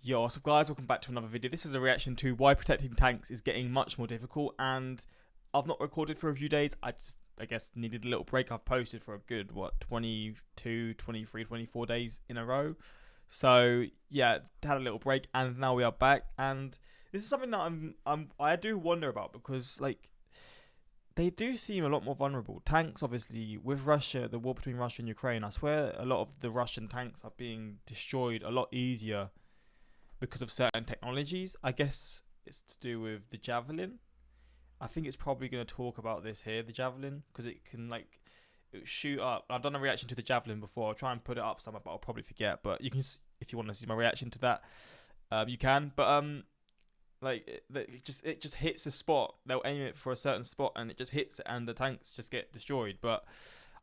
Yo, what's up guys, welcome back to another video. This is a reaction to why protecting tanks is getting much more difficult, and I've not recorded for a few days. I guess needed a little break. I've posted for a good 22, 23, 24 days in a row. So yeah, had a little break and now we are back, and this is something that I do wonder about, because like they do seem a lot more vulnerable. Tanks, obviously, with Russia, the war between Russia and Ukraine, I swear a lot of the Russian tanks are being destroyed a lot easier because of certain technologies. I guess it's to do with the Javelin. I think it's probably going to talk about this here, the Javelin, because it can shoot up. I've done a reaction to the Javelin before. I'll try and put it up somewhere, but I'll probably forget. But you can, if you want to see my reaction to that, you can. But it just hits a spot. They'll aim it for a certain spot, and it just hits it, and the tanks just get destroyed. But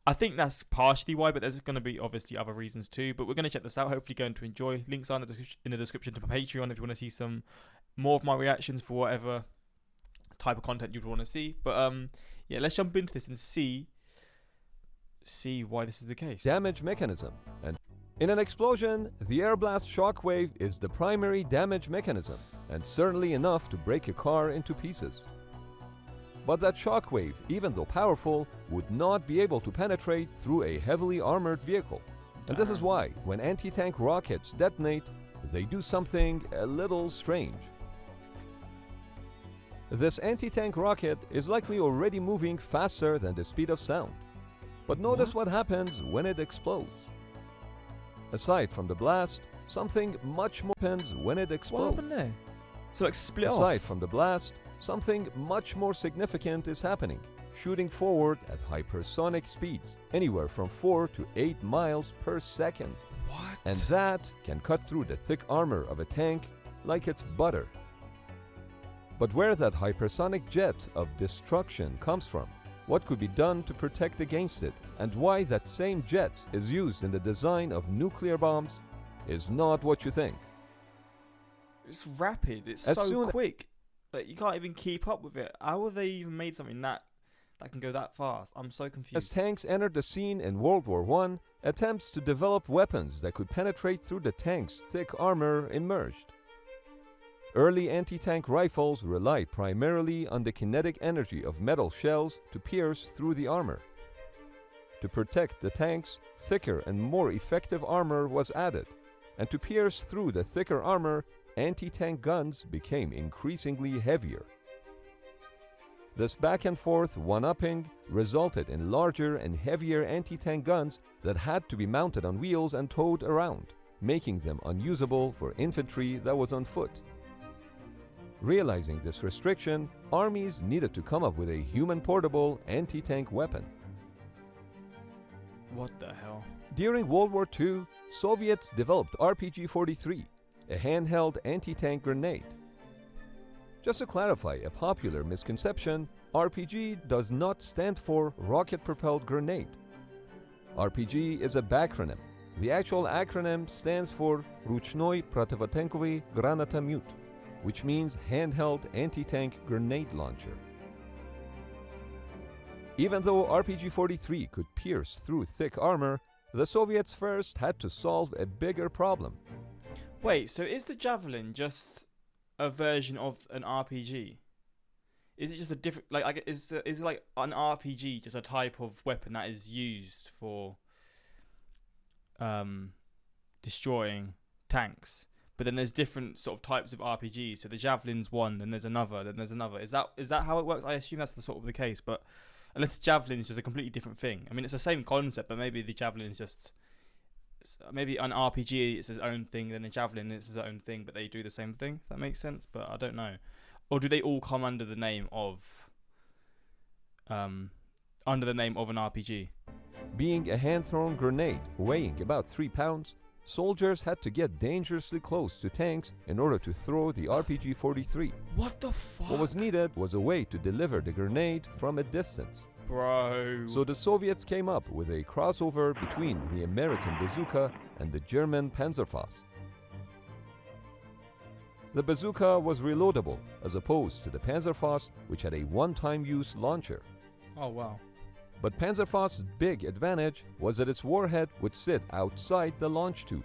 I think that's partially why, but there's going to be obviously other reasons too. But we're going to check this out. Hopefully going to enjoy. Links are in the description to my Patreon if you want to see some more of my reactions for whatever type of content you'd want to see. But yeah, let's jump into this and see why this is the case. Damage mechanism. And in an explosion, the air blast shockwave is the primary damage mechanism, and certainly enough to break a car into pieces. But that shockwave, even though powerful, would not be able to penetrate through a heavily armored vehicle. And this is why, when anti-tank rockets detonate, they do something a little strange. This anti-tank rocket is likely already moving faster than the speed of sound. But notice what happens when it explodes. Aside from the blast, something much more happens when it explodes. What happened there? So like split off. Aside from the blast, something much more significant is happening, shooting forward at hypersonic speeds, anywhere from 4 to 8 miles per second. What? And that can cut through the thick armor of a tank like it's butter. But where that hypersonic jet of destruction comes from, what could be done to protect against it, and why that same jet is used in the design of nuclear bombs is not what you think. It's rapid. It's As so soon- quick. Like you can't even keep up with it. How have they even made something that can go that fast? I'm so As confused. tanks entered the scene in World War I, attempts to develop weapons that could penetrate through the tank's thick armor emerged. Early anti-tank rifles relied primarily on the kinetic energy of metal shells to pierce through the armor. To protect the tanks, thicker and more effective armor was added, and to pierce through the thicker armor, anti-tank guns became increasingly heavier. This back-and-forth one-upping resulted in larger and heavier anti-tank guns that had to be mounted on wheels and towed around, making them unusable for infantry that was on foot. Realizing this restriction, armies needed to come up with a human-portable anti-tank weapon. What the hell? During World War II, Soviets developed RPG-43, a handheld anti-tank grenade. Just to clarify a popular misconception, RPG does not stand for rocket-propelled grenade. RPG is a backronym. The actual acronym stands for Ruchnoy Protivotankovy Granatomет, which means handheld anti-tank grenade launcher. Even though RPG-43 could pierce through thick armor, the Soviets first had to solve a bigger problem. Wait, so is the Javelin just a version of an RPG? Is it just a different, is it like an RPG just a type of weapon that is used for destroying tanks? But then there's different sort of types of RPGs. So the Javelin's one, then there's another, then there's another. Is that how it works? I assume that's the sort of the case, but unless the Javelin is just a completely different thing. I mean, it's the same concept, but maybe the Javelin is just, maybe an RPG is its own thing, then a Javelin is its own thing, but they do the same thing. If that makes sense, but I don't know. Or do they all come under the name of an RPG? Being a hand-thrown grenade weighing about 3 pounds, soldiers had to get dangerously close to tanks in order to throw the RPG-43. What the fuck? What was needed was a way to deliver the grenade from a distance. Bro. So the Soviets came up with a crossover between the American bazooka and the German Panzerfaust. The bazooka was reloadable, as opposed to the Panzerfaust, which had a one-time use launcher. Oh, wow. But Panzerfaust's big advantage was that its warhead would sit outside the launch tube.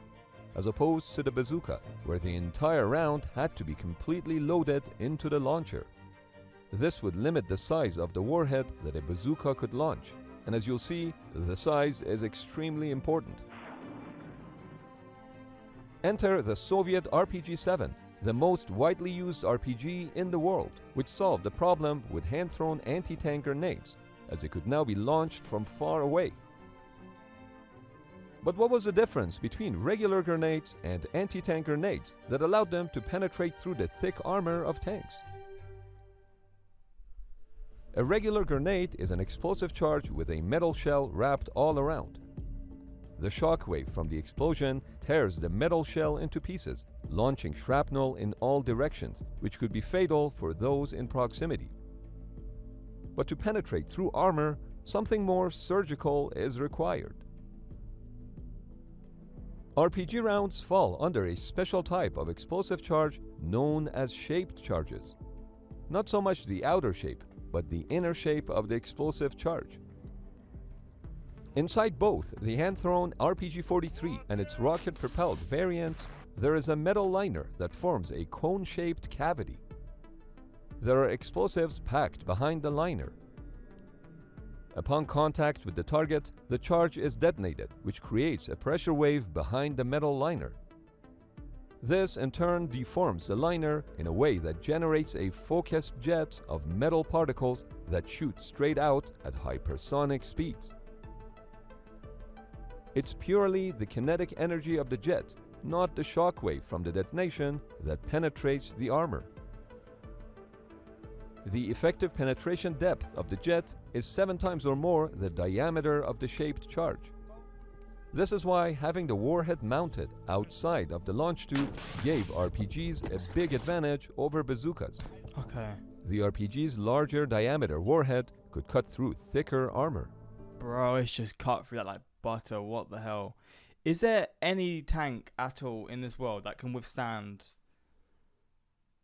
as opposed to the bazooka, where the entire round had to be completely loaded into the launcher. This would limit the size of the warhead that a bazooka could launch, and as you'll see, the size is extremely important. Enter the Soviet RPG-7, the most widely used RPG in the world, which solved the problem with hand-thrown anti-tank grenades, as they could now be launched from far away. But what was the difference between regular grenades and anti-tank grenades that allowed them to penetrate through the thick armor of tanks? A regular grenade is an explosive charge with a metal shell wrapped all around. The shockwave from the explosion tears the metal shell into pieces, launching shrapnel in all directions, which could be fatal for those in proximity. But to penetrate through armor, something more surgical is required. RPG rounds fall under a special type of explosive charge known as shaped charges. Not so much the outer shape, but the inner shape of the explosive charge. Inside both the hand-thrown RPG-43 and its rocket-propelled variants, there is a metal liner that forms a cone-shaped cavity. There are explosives packed behind the liner. Upon contact with the target, the charge is detonated, which creates a pressure wave behind the metal liner. This in turn deforms the liner in a way that generates a focused jet of metal particles that shoot straight out at hypersonic speeds. It's purely the kinetic energy of the jet, not the shockwave from the detonation, that penetrates the armor. The effective penetration depth of the jet is 7 times or more the diameter of the shaped charge. This is why having the warhead mounted outside of the launch tube gave RPGs a big advantage over bazookas. Okay. The RPG's larger diameter warhead could cut through thicker armor. Bro, it's just cut through that like butter. What the hell? Is there any tank at all in this world that can withstand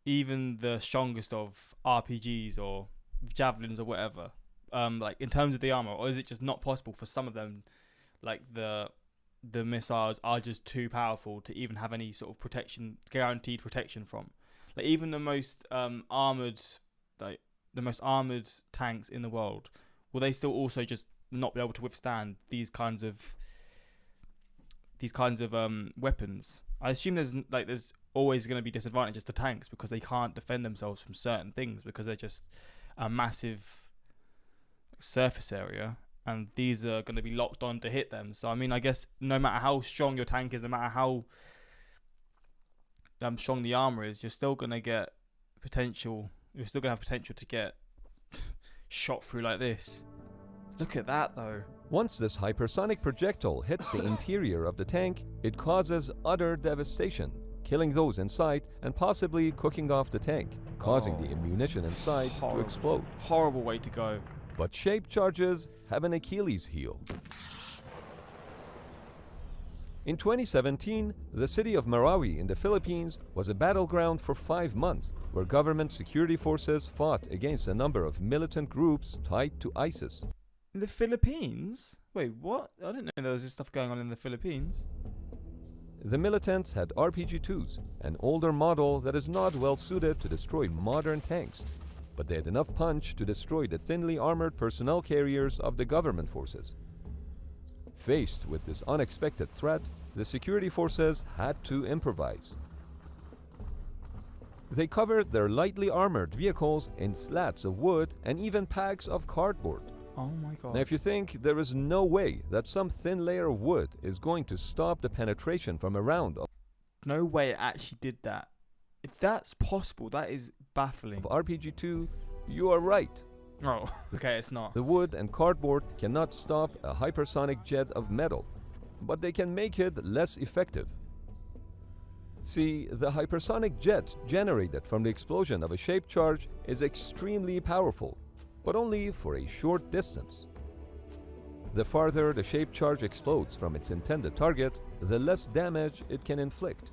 even the strongest of RPGs or javelins or whatever? Like in terms of the armor, or is it just not possible for some of them? Like the missiles are just too powerful to even have any sort of protection, guaranteed protection from. Like even the most armored tanks in the world, will they still also just not be able to withstand these kinds of weapons? I assume there's always going to be disadvantages to tanks because they can't defend themselves from certain things because they're just a massive surface area, and these are going to be locked on to hit them. So I mean, I guess no matter how strong your tank is, no matter how strong the armor is, you're still going to get potential. You're still going to have potential to get shot through like this. Look at that though. Once this hypersonic projectile hits the interior of the tank, it causes utter devastation, killing those inside and possibly cooking off the tank, causing the ammunition inside to explode. Horrible way to go. But shaped charges have an Achilles heel. In 2017, the city of Marawi in the Philippines was a battleground for 5 months, where government security forces fought against a number of militant groups tied to ISIS. In the Philippines? Wait, what? I didn't know there was this stuff going on in the Philippines. The militants had RPG-2s, an older model that is not well suited to destroy modern tanks, but they had enough punch to destroy the thinly armored personnel carriers of the government forces. Faced with this unexpected threat, the security forces had to improvise. They covered their lightly armored vehicles in slats of wood and even packs of cardboard. Oh my god. Now if you think there is no way that some thin layer of wood is going to stop the penetration from a round of no way it actually did that. If that's possible, that is baffling. RPG-2, you are right. Oh, okay, it's not. The wood and cardboard cannot stop a hypersonic jet of metal, but they can make it less effective. See, the hypersonic jet generated from the explosion of a shaped charge is extremely powerful, but only for a short distance. The farther the shaped charge explodes from its intended target, the less damage it can inflict.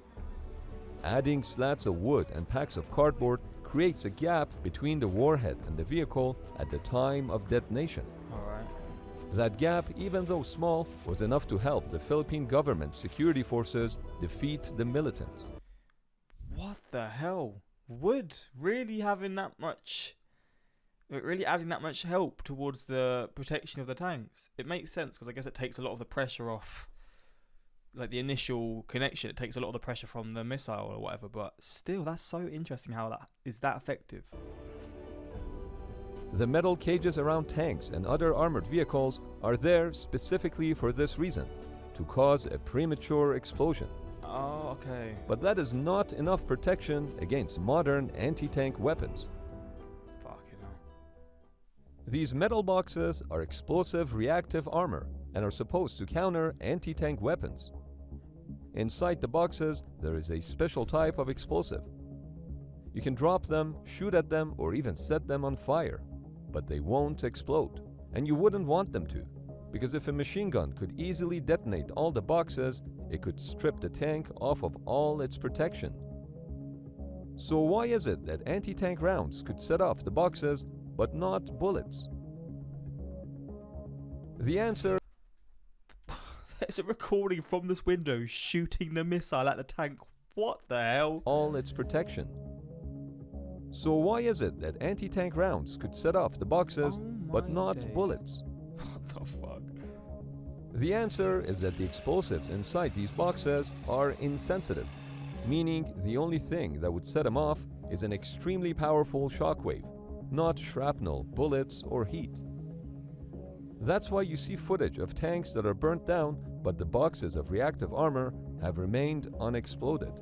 Adding slats of wood and packs of cardboard creates a gap between the warhead and the vehicle at the time of detonation. Alright. That gap, even though small, was enough to help the Philippine government security forces defeat the militants. What the hell? Would really having that much, really adding that much help towards the protection of the tanks? It makes sense because I guess it takes a lot of the pressure off, like the initial connection. It takes a lot of the pressure from the missile or whatever. But still, that's so interesting how that is that effective. The metal cages around tanks and other armored vehicles are there specifically for this reason, to cause a premature explosion. Oh, okay. But that is not enough protection against modern anti-tank weapons. Fucking hell. These metal boxes are explosive reactive armor and are supposed to counter anti-tank weapons. Inside the boxes, there is a special type of explosive. You can drop them, shoot at them, or even set them on fire, but they won't explode. And you wouldn't want them to, because if a machine gun could easily detonate all the boxes, it could strip the tank off of all its protection. So why is it that anti-tank rounds could set off the boxes, but not bullets? The answer: there's a recording from this window shooting the missile at the tank. What the hell? all its protection. So why is it that anti-tank rounds could set off the boxes, but my not days. bullets? What the fuck? The answer is that the explosives inside these boxes are insensitive, meaning the only thing that would set them off is an extremely powerful shockwave, not shrapnel, bullets, or heat. That's why you see footage of tanks that are burnt down, but the boxes of reactive armor have remained unexploded.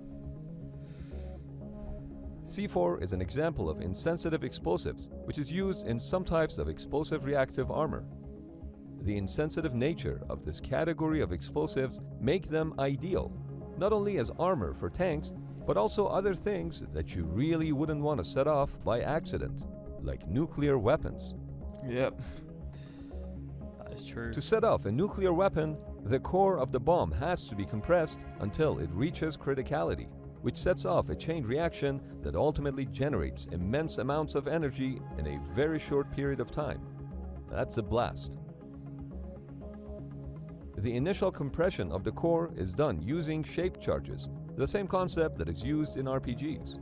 C4 is an example of insensitive explosives, which is used in some types of explosive reactive armor. The insensitive nature of this category of explosives make them ideal, not only as armor for tanks, but also other things that you really wouldn't want to set off by accident, like nuclear weapons. Yep. That is true. To set off a nuclear weapon, the core of the bomb has to be compressed until it reaches criticality, which sets off a chain reaction that ultimately generates immense amounts of energy in a very short period of time. That's a blast. The initial compression of the core is done using shape charges, the same concept that is used in RPGs.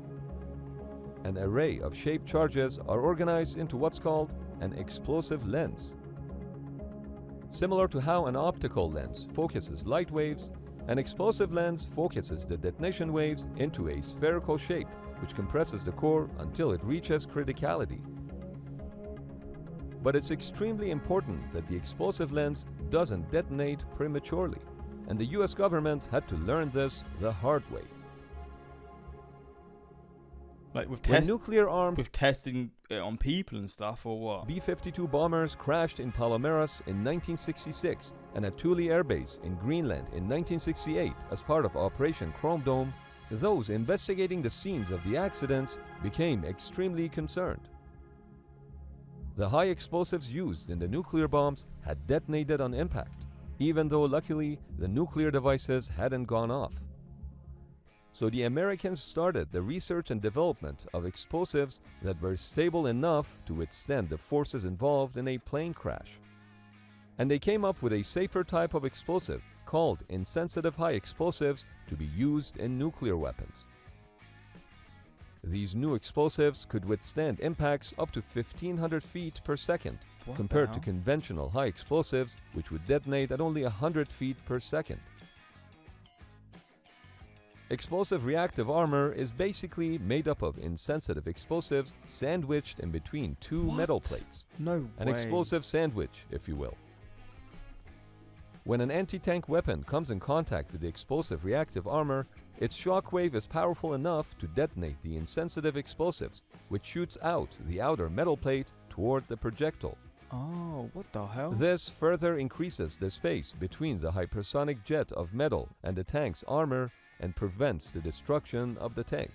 An array of shape charges are organized into what's called an explosive lens. Similar to how an optical lens focuses light waves, an explosive lens focuses the detonation waves into a spherical shape, which compresses the core until it reaches criticality. But it's extremely important that the explosive lens doesn't detonate prematurely, and the US government had to learn this the hard way. Like with When nuclear-armed testing it on people and stuff, or what? B-52 bombers crashed in Palomares in 1966 and at Thule Air Base in Greenland in 1968 as part of Operation Chrome Dome, those investigating the scenes of the accidents became extremely concerned. The high explosives used in the nuclear bombs had detonated on impact, even though luckily the nuclear devices hadn't gone off. So the Americans started the research and development of explosives that were stable enough to withstand the forces involved in a plane crash. And they came up with a safer type of explosive called insensitive high explosives to be used in nuclear weapons. These new explosives could withstand impacts up to 1,500 feet per second, What compared the to hell? conventional high explosives, which would detonate at only 100 feet per second. Explosive reactive armor is basically made up of insensitive explosives sandwiched in between two What? metal plates. No An way. explosive sandwich, if you will. When an anti-tank weapon comes in contact with the explosive reactive armor, its shockwave is powerful enough to detonate the insensitive explosives, which shoots out the outer metal plate toward the projectile. Oh, what the hell? This further increases the space between the hypersonic jet of metal and the tank's armor and prevents the destruction of the tank.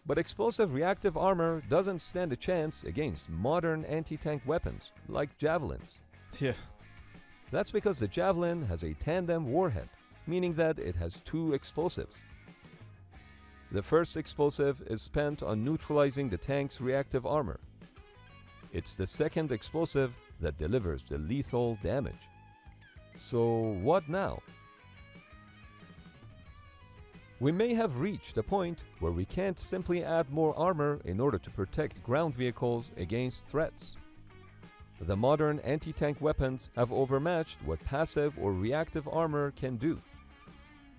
But explosive reactive armor doesn't stand a chance against modern anti-tank weapons like javelins. Yeah. That's because the Javelin has a tandem warhead, meaning that it has two explosives. The first explosive is spent on neutralizing the tank's reactive armor. It's the second explosive that delivers the lethal damage. So what now? We may have reached a point where we can't simply add more armor in order to protect ground vehicles against threats. The modern anti-tank weapons have overmatched what passive or reactive armor can do.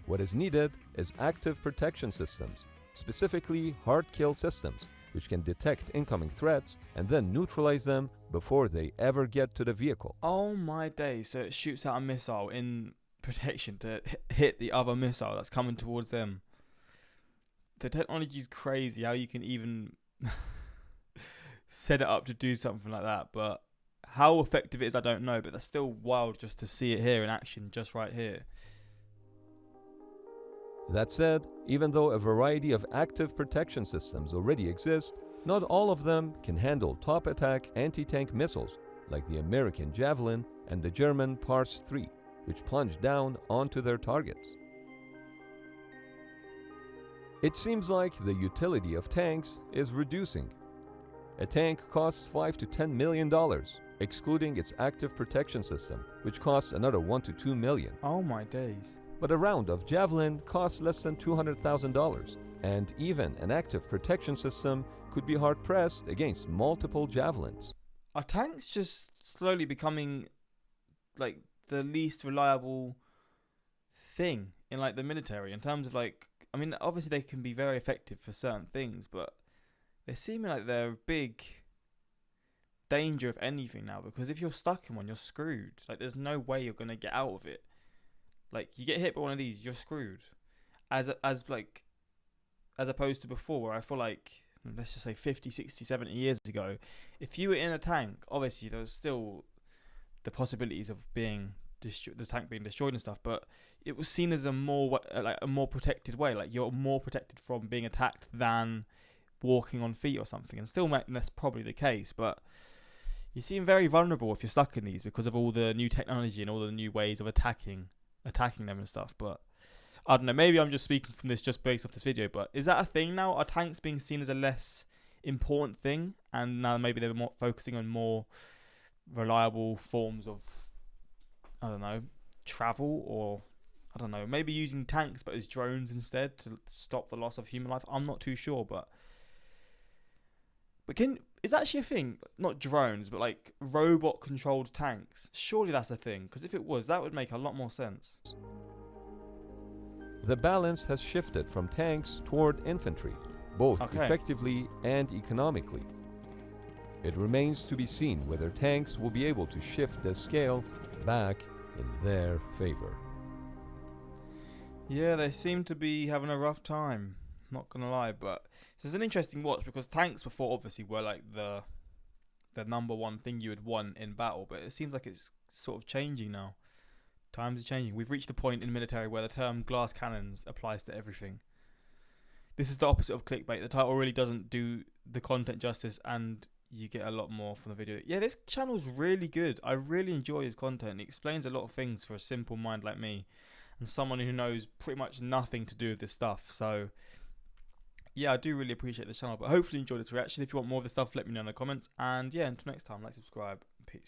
What is needed is active protection systems, specifically hard kill systems, which can detect incoming threats and then neutralize them before they ever get to the vehicle. Oh my days, so it shoots out a missile in protection to hit the other missile that's coming towards them. The technology is crazy how you can even set it up to do something like that, but how effective it is I don't know, but that's still wild just to see it here in action just right here. That said, even though a variety of active protection systems already exist, not all of them can handle top attack anti-tank missiles like the American Javelin and the German Pars 3, which plunge down onto their targets. It seems like the utility of tanks is reducing. A tank costs $5 to $10 million, excluding its active protection system, which costs another $1 to $2 million. Oh my days. But a round of Javelin costs less than $200,000, and even an active protection system could be hard-pressed against multiple Javelins. Are tanks just slowly becoming like the least reliable thing in like the military in terms of like, I mean, obviously they can be very effective for certain things, but they seem like they're a big danger of anything now, because if you're stuck in one, you're screwed. Like there's no way you're going to get out of it. Like you get hit by one of these, you're screwed. As opposed to before, where I feel like, let's just say 50, 60, 70 years ago, if you were in a tank, obviously there was still the possibilities of being the tank being destroyed and stuff, but it was seen as a more protected way. Like you're more protected from being attacked than walking on feet or something. And still, that's probably the case, but you seem very vulnerable if you're stuck in these because of all the new technology and all the new ways of attacking them and stuff. But I don't know, maybe I'm just speaking from this just based off this video, but is that a thing now? Are tanks being seen as a less important thing, and now maybe they're more focusing on more reliable forms of, I don't know, travel, or I don't know, maybe using tanks but as drones instead to stop the loss of human life? I'm not too sure, but is that actually a thing? Not drones, but like robot controlled tanks. Surely that's a thing, because if it was, that would make a lot more sense. The balance has shifted from tanks toward infantry, both effectively and economically. It remains to be seen whether tanks will be able to shift the scale back in their favor. Yeah, they seem to be having a rough time, not gonna lie, but it's an interesting watch, because tanks before obviously were like the number one thing you would want in battle, but it seems like it's sort of changing now. Times are changing. We've reached the point in military where the term glass cannons applies to everything. This is the opposite of clickbait. The title really doesn't do the content justice, and you get a lot more from the video. Yeah, this channel's really good. I really enjoy his content. It explains a lot of things for a simple mind like me, and someone who knows pretty much nothing to do with this stuff. So yeah, I do really appreciate this channel, but hopefully you enjoyed this reaction. If you want more of this stuff, let me know in the comments. And yeah, until next time, like, subscribe, peace.